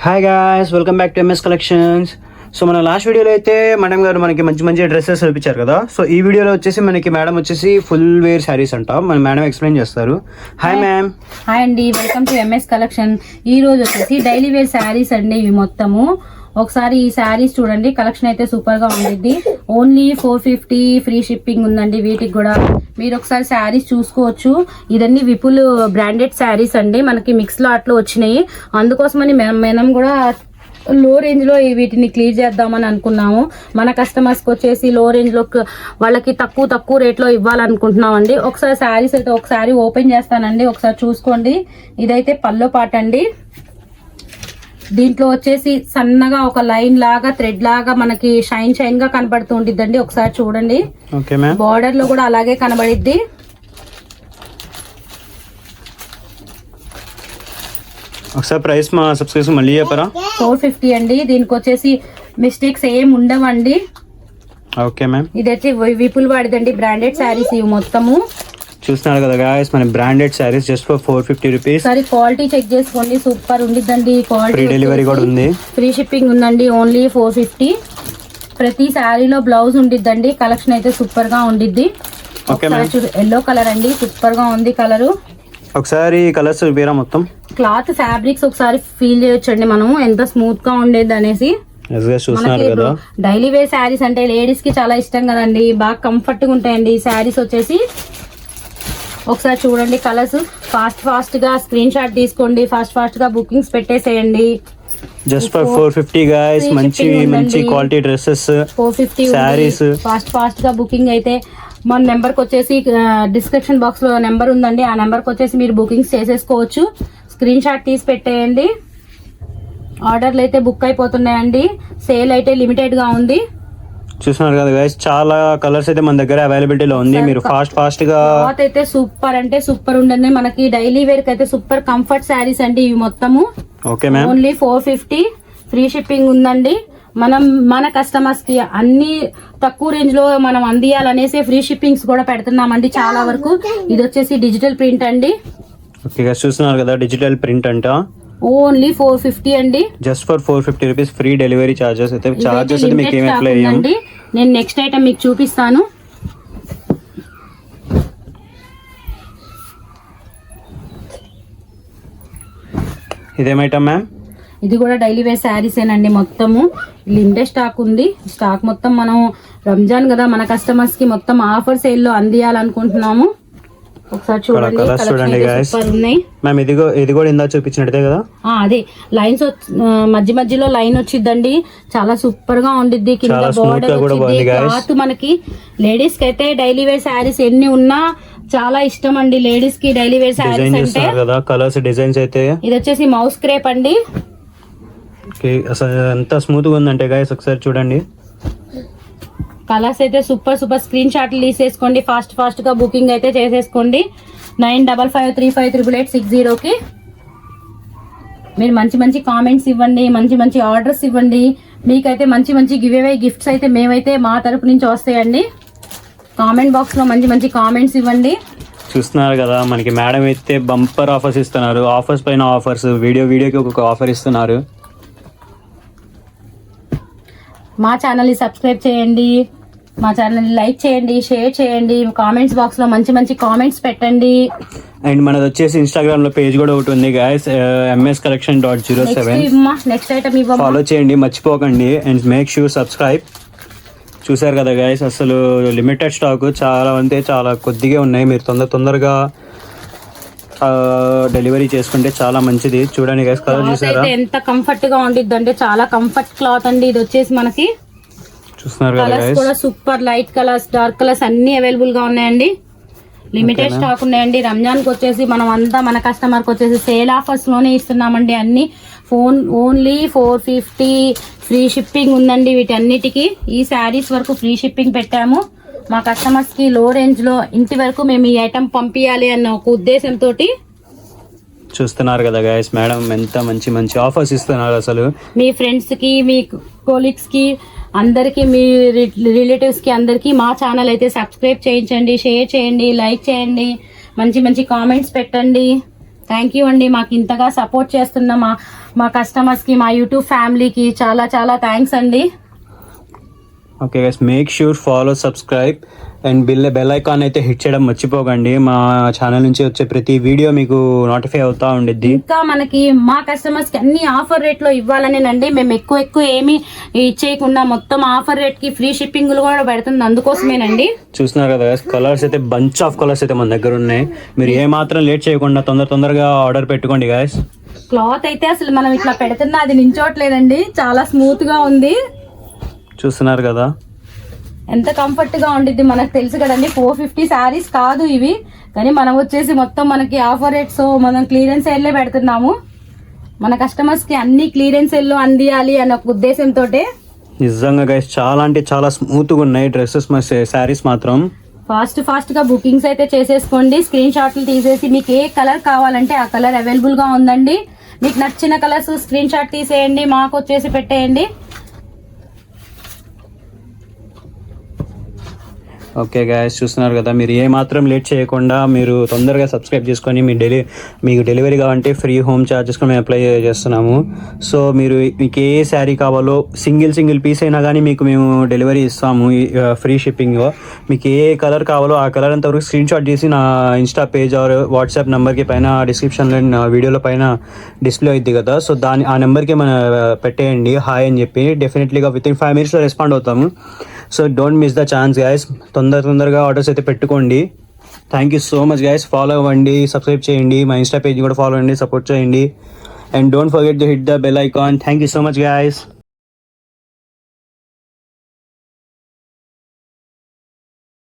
Hi guys, welcome back to MS collections. So మన last వీడియోలో అయితే మేడం గారు మనకి మంచి మంచి డ్రెస్సెస్ చూపించారు కదా. సో ఈ వీడియోలో వచ్చేసి మనకి మేడం వచ్చేసి ఫుల్ వేర్ శారీస్ అంట. మన మేడం ఎక్స్ప్లెయిన్ చేస్తారు. Hi ma'am. హాయ్ అండి, వెల్కమ్ టు ఎంఎస్ కలెక్షన్. ఈ రోజు వచ్చేసి డైలీ వేర్ శారీస్ అండి. ఇవి మొత్తము ఒకసారి ఈ శారీస్ చూడండి. కలెక్షన్ అయితే సూపర్ గా ఉండిద్ది. ఓన్లీ 450 ఫ్రీ షిప్పింగ్ ఉందండి. వీటికి కూడా మీరు ఒకసారి శారీస్ చూసుకోవచ్చు. ఇదన్నీ విపుల్ బ్రాండెడ్ శారీస్ అండి. మనకి మిక్స్ లాట్లో వచ్చినాయి. అందుకోసమని మనం కూడా లో రేంజ్ లో వీటిని క్లియర్ చేద్దామని అనుకున్నాము. మన కస్టమర్స్ కి వచ్చేసి లో రేంజ్ లో వాళ్ళకి తక్కువ రేట్ లో ఇవ్వాలనుకుంటున్నాం అండి. ఒకసారి శారీస్ అయితే ఒకసారి ఓపెన్ చేస్తానండి, ఒకసారి చూసుకోండి. ఇదైతే పల్లో పాట అండి. దీంట్లో వచ్చేసి సన్నగా ఒక లైన్ లాగా థ్రెడ్ లాగా మనకి షైన్ గా కనబడుతూ ఉండిద్దండి. ఒకసారి చూడండి. బార్డర్ లో కూడా అలాగే కనబడిద్ది. ఒకసారి ప్రైస్ మా సబ్స్క్రిప్షన్ మళ్ళీ చెప్పరా? 450 అండి. దీనికి వచ్చేసి మిస్టేక్స్ ఏం ఉండవండి. Okay ma'am. ఇదైతే విపుల్ వాడిదండి బ్రాండెడ్ శారీస్ ఇవి మొత్తము. చూస్తున్నారు కదా గాయస్, మన branded saris just for 450 rupees. సరే క్వాలిటీ చెక్ చేసుకోండి, సూపర్ ఉండిద్దండి. క్వాలిటీ ఫ్రీ డెలివరీ కూడా ఉంది. ఫ్రీ షిప్పింగ్ ఉందండి. ఓన్లీ 450. ప్రతి శారీలో బ్లౌజ్ ఉండిద్దండి. కలెక్షన్ అయితే సూపర్ గా ఉండిద్ది. ఎల్లో కలర్ అండి, సూపర్ గా ఉంది కలరు. ఒకసారి కలర్స్ వేరా మొత్తం క్లాత్ ఫ్యాబ్రిక్స్ ఒకసారి ఫీల్ చేయొచ్చండి మనం ఎంత స్మూత్ గా ఉండేది అనేసి. డైలీ వేర్ శారీస్ అంటే లేడీస్ కి చాలా ఇష్టం కదండి. బాగా కంఫర్ట్ గా ఉంటాయండి శారీస్ వచ్చేసి. ఒకసారి చూడండి కలర్స్. ఫాస్ట్ గా స్క్రీన్ షాట్ తీసుకోండి. ఫాస్ట్ గా బుకింగ్స్ పెట్టేసేయండి. Just for 450 guys. మంచి క్వాలిటీ డ్రెస్సెస్ 450 సారీస్. ఫాస్ట్ గా బుకింగ్ అయితే మన నెంబర్ కి వచ్చేసి డిస్క్రిప్షన్ బాక్స్ లో నెంబర్ ఉందండి. ఆ నెంబర్ కి వచ్చేసి మీరు బుకింగ్స్ చేసేసుకోవచ్చు. స్క్రీన్ షాట్ తీసి పెట్టేయండి. ఆర్డర్లు అయితే బుక్ అయిపోతున్నాయండి. సేల్ అయితే లిమిటెడ్ గా ఉంది. చూస్తున్నారు కదా గైస్, చాలా కలర్స్ అయితే మన దగ్గర అవైలబిలిటీలో ఉంది. మీరు ఫాస్ట్ గా అయితే సూపర్ అంటే సూపర్ ఉండండి. మనకి డైలీ వేర్ కి అయితే సూపర్ కంఫర్ట్ శారీస్ అండి ఇవి మొత్తము. Okay ma'am. Only 450 free shipping ఉందండి. మన కస్టమర్స్ కి అన్ని తక్కువ రేంజ్ లో మనం అందియాలనేసి ఫ్రీ షిప్పింగ్స్ కూడా పెడుతున్నామండి చాలా వరకు. ఇది వచ్చేసి డిజిటల్ ప్రింట్ అండి. ఓకే గైస్, చూస్తున్నారు కదా డిజిటల్ ప్రింట్ అంట. ఓన్లీ 450 అండి. Just for 450 rupees. Free delivery charges అయితే మీకు ఏమి అప్లై చేయండి. నేను నెక్స్ట్ ఐటమ్ మీకు చూపిస్తాను. ఇదేం ఐటమ్ మ్యామ్? ఇది కూడా డైలీ వేర్ శారీస్ ఏనండి. మొత్తము లిమిటెడ్ స్టాక్ ఉంది. స్టాక్ మొత్తం మనం రంజాన్ కదా, మన కస్టమర్స్ కి మొత్తం ఆఫర్ సేల్ లో అందియాలనుకుంటున్నాము. ఒకసారి చూడండి మ్యామ్. ఇది కూడా ఇందా చూపించినట్టే కదా. అదే లైన్స్ మధ్యలో లైన్ వచ్చిందండి. చాలా సూపర్ గా ఉండిద్ది. కింద బోర్డర్ క్లాత్ మనకి లేడీస్ కి అయితే డైలీ వేర్ శారీస్ ఎన్ని ఉన్నా చాలా ఇష్టం అండి. లేడీస్ కి డైలీ వేర్ శారీస్ అంటే కలర్స్ డిజైన్స్ అయితే. ఇది వచ్చేసి మౌస్ క్రేప్ అండి. అసలు ఎంత స్మూత్ గా ఉందంటే గాయస్, ఒకసారి చూడండి. కలర్స్ అయితే సూపర్ స్క్రీన్ షాట్లు తీసేసుకోండి. ఫాస్ట్ గా బుకింగ్ అయితే చేసేసుకోండి. 9553538860కి మీరు మంచి కామెంట్స్ ఇవ్వండి, మంచి ఆర్డర్స్ ఇవ్వండి. మీకైతే మంచి గివ్ అవే గిఫ్ట్స్ అయితే మేమైతే మా తరపు నుంచి వస్తాయండి. కామెంట్ బాక్స్ లో మంచి కామెంట్స్ ఇవ్వండి. చూస్తున్నారు కదా, మనకి మేడం అయితే బంపర్ ఆఫర్స్ ఇస్తున్నారు. ఆఫర్స్ పైన ఆఫర్స్, వీడియోకి ఒక్కొక్క ఆఫర్ ఇస్తున్నారు. మా ఛానల్ని సబ్స్క్రైబ్ చేయండి, మా ఛానల్ని లైక్ చేయండి, షేర్ చేయండి. కామెంట్స్ బాక్స్ లో మంచి కామెంట్స్ పెట్టండి. అండ్ మనది వచ్చేసి ఇన్స్టాగ్రామ్ లో పేజ్ కూడా ఒకటి ఉంది guys, mscollection.07. Next item follow చేయండి, మర్చిపోకండి. And make sure subscribe. చూసారు కదా గాయస్, అసలు లిమిటెడ్ స్టాక్ చాలా కొద్దిగా ఉన్నాయి. మీరు తొందరగా డెలివరీ చేసుకుంటే చాలా మంచిది. చూడండి గైస్, కలర్ చూసారా ఎంత కంఫర్ట్ గా ఉండిద్ది అంటే చాలా కంఫర్ట్ క్లాత్ అండి. ఇది వచ్చేసి మనకి చూస్తున్నారు కదా కలర్స్ కూడా super light colours, dark colours అన్ని అవైలబుల్ గా ఉన్నాయండి. లిమిటెడ్ స్టాక్ ఉన్నాయండి. రంజాన్ కి వచ్చేసి మనం అంతా మన కస్టమర్ కి వచ్చేసి సేల్ ఆఫర్స్ లోనే ఇస్తున్నామండి అన్ని. ఓన్లీ 450 ఫ్రీ షిప్పింగ్ ఉందండి వీటన్నిటికీ. ఈ శారీస్ వరకు ఫ్రీ షిప్పింగ్ పెట్టాము. మా కస్టమర్స్ కి లో రేంజ్ లో ఇంటి వరకు మేము ఈ ఐటమ్ పంపించాలి అన్న ఒక ఉద్దేశంతో. చూస్తున్నారు కదా గైస్, మేడం ఎంత మంచి ఆఫర్స్ ఇస్తున్నారు. అసలు మీ ఫ్రెండ్స్ కి, మీ కోలీగ్స్ కి, అందరికి, మీ రిలేటివ్స్ కి అందరికి మా ఛానల్ అయితే సబ్స్క్రైబ్ చేయించండి, షేర్ చేయండి, లైక్ చేయండి, మంచి కామెంట్స్ పెట్టండి. థ్యాంక్ యూ అండి. మాకు ఇంతగా సపోర్ట్ చేస్తున్న మా కస్టమర్స్కి, మా యూట్యూబ్ ఫ్యామిలీకి చాలా చాలా థ్యాంక్స్ అండి. Okay guys, make sure follow, subscribe and bell icon అయితే హిట్ చేయడం మర్చిపోకండి. మా ఛానల్ నుంచి వచ్చే ప్రతి వీడియో మీకు నోటిఫై అవుతా ఉండిద్ది. ఇంకా మనకి మా కస్టమర్స్కి అన్ని ఆఫర్ రేట్లో ఇవ్వాలనేనండి మేము ఎక్కువ ఏమీ ఇచ్చేయకుండా మొత్తం ఆఫర్ రేట్కి ఫ్రీ షిప్పింగ్లు కూడా పెడుతుంది, అందుకోసమేనండి. చూస్తున్నారు కదా గైస్, కలర్స్ అయితే బంచ్ ఆఫ్ కలర్స్ అయితే మన దగ్గర ఉన్నాయి. మీరు ఏ మాత్రం లేట్ చేయకుండా తొందరగా ఆర్డర్ పెట్టుకోండి గైస్. క్లాత్ అయితే అసలు మనం ఇట్లా పెడుతున్నా అది నించోట్లేదండి, చాలా స్మూత్ గా ఉంది. చూస్తున్నారు కదా ఎంత కంఫర్ట్ గా ఉండిద్ది, మనకు తెలుసు కదండి. 450 శారీస్ కాదు ఇవి, కానీ మనం వచ్చేసి మొత్తం మనకి ఆఫర్ రేట్స్ మనం క్లియరెన్స్ సేల్లే పెడుతున్నాము. మన కస్టమర్స్ కి అన్ని క్లియరెన్స్ సేల్లో అందియాలి అనే ఒక ఉద్దేశంతో. నిజంగా గైస్ చాలా అంటే చాలా స్మూత్గా ఉన్నాయి డ్రెస్సెస్, శారీస్ మాత్రం. ఫాస్ట్ గా బుకింగ్స్ అయితే చేసేసుకోండి. స్క్రీన్ షాట్లు తీసేసి మీకు ఏ కలర్ కావాలంటే ఆ కలర్ అవైలబుల్ గా ఉందండి. మీకు నచ్చిన కలర్స్ స్క్రీన్ షాట్ తీసేయండి, మాకు వచ్చేసి పెట్టేయండి. ఓకే గైస్, చూస్తున్నారు కదా, మీరు ఏ మాత్రం లేట్ చేయకుండా మీరు తొందరగా సబ్స్క్రైబ్ చేసుకొని మీకు డెలివరీ కావాలంటే ఫ్రీ హోమ్ ఛార్జెస్ మేము అప్లై చేస్తున్నాము. సో మీకు ఏ శారీ కావాలో సింగిల్ పీస్ అయినా కానీ మేము డెలివరీ ఇస్తాము, ఫ్రీ షిప్పింగ్. మీకు ఏ కలర్ కావాలో ఆ కలర్ అంతవరకు స్క్రీన్ షాట్ చేసి నా ఇన్స్టా పేజ్ ఆర్ వాట్సాప్ నెంబర్కి పైన డిస్క్రిప్షన్లో వీడియోలో పైన డిస్ప్లే అవుద్ది కదా, సో ఆ నెంబర్కి పెట్టేయండి హాయ్ అని చెప్పి. డెఫినెట్లీగా వితిన్ 5 minutes రెస్పాండ్ అవుతాము. So don't miss the chance guys, తొందరగా ఆర్డర్స్ అయితే పెట్టుకోండి. Thank you so much guys. Follow అవ్వండి, సబ్స్క్రైబ్ చేయండి, మా ఇన్స్టా పేజ్ కూడా ఫాలో అవ్వండి, సపోర్ట్ చేయండి. And don't forget to hit the bell icon. Thank you so much guys.